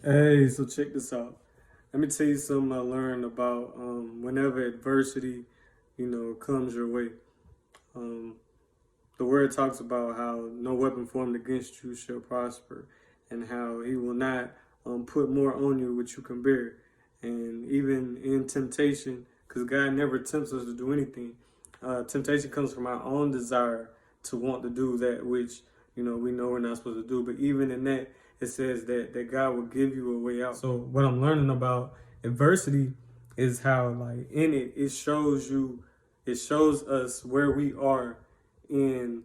Hey, so check this out. Let me tell you something I learned about whenever adversity, comes your way. Um, the word talks about how no weapon formed against you shall prosper, and how he will not put more on you which you can bear. And even in temptation, because God never tempts us to do anything, temptation comes from our own desire to want to do that which we know we're not supposed to do. But even in that, it says that God will give you a way out. So what I'm learning about adversity is how, like, in it, it shows us where we are in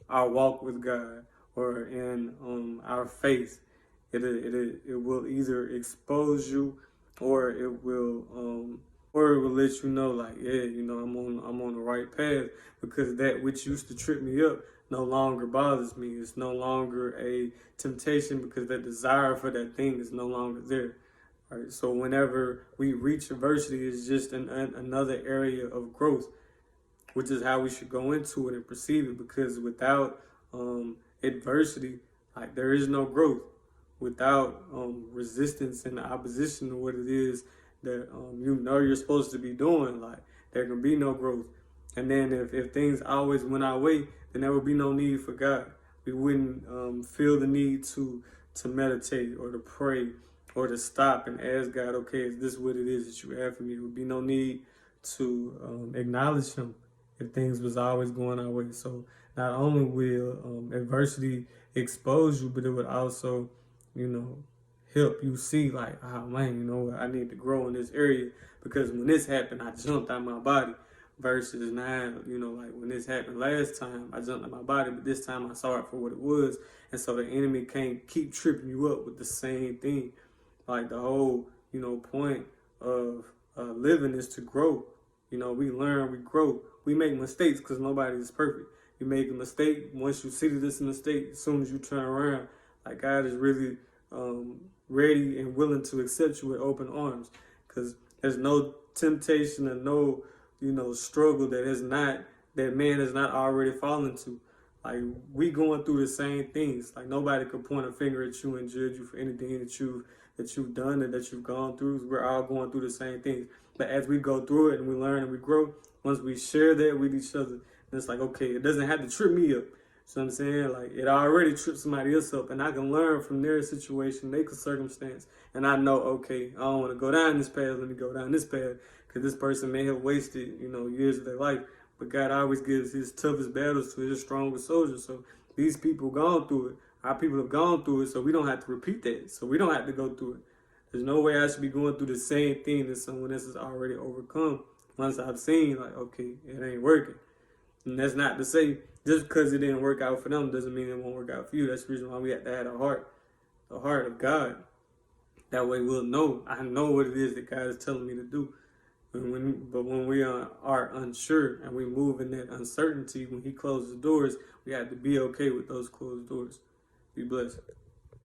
our walk with God, or in our faith. It will either expose you, or it will let you know, like, yeah, I'm on the right path, because that which used to trip me up no longer bothers me. It's no longer a temptation, because that desire for that thing is no longer there. Right. So whenever we reach adversity, it's just another area of growth, which is how we should go into it and perceive it. Because without adversity, like, there is no growth. Without resistance and opposition to what it is that you're supposed to be doing, like, there can be no growth. And then if things always went our way, then there would be no need for God. We wouldn't feel the need to meditate or to pray or to stop and ask God, okay, is this what it is that you have for me? There would be no need to acknowledge Him if things was always going our way. So not only will adversity expose you, but it would also, help you see, like, oh man, I need to grow in this area, because when this happened, I jumped out my body. Versus now, like, when this happened last time, I jumped out my body, but this time I saw it for what it was. And so the enemy can't keep tripping you up with the same thing. Like, the whole, point of living is to grow. We learn, we grow. We make mistakes because nobody is perfect. You make a mistake, once you see that it's a mistake, as soon as you turn around, like, God is really ready and willing to accept you with open arms. Because there's no temptation and no, struggle that man has not already fallen to. Like, we going through the same things. Like, nobody could point a finger at you and judge you for anything that you've done and that you've gone through. We're all going through the same things. But as we go through it and we learn and we grow, once we share that with each other, it's like, okay, it doesn't have to trip me up. So I'm saying, like, it already tripped somebody else up, and I can learn from their situation, their circumstance, and I know, okay, I don't want to go down this path. Let me go down this path, because this person may have wasted, years of their life. But God always gives His toughest battles to His strongest soldiers. So these people gone through it. Our people have gone through it, so we don't have to repeat that. So we don't have to go through it. There's no way I should be going through the same thing that someone else has already overcome. Once I've seen, like, okay, it ain't working. And that's not to say just because it didn't work out for them doesn't mean it won't work out for you. That's the reason why we have to have the heart of God. That way we'll know. I know what it is that God is telling me to do. But when we are unsure and we move in that uncertainty, when He closes doors, we have to be okay with those closed doors. Be blessed.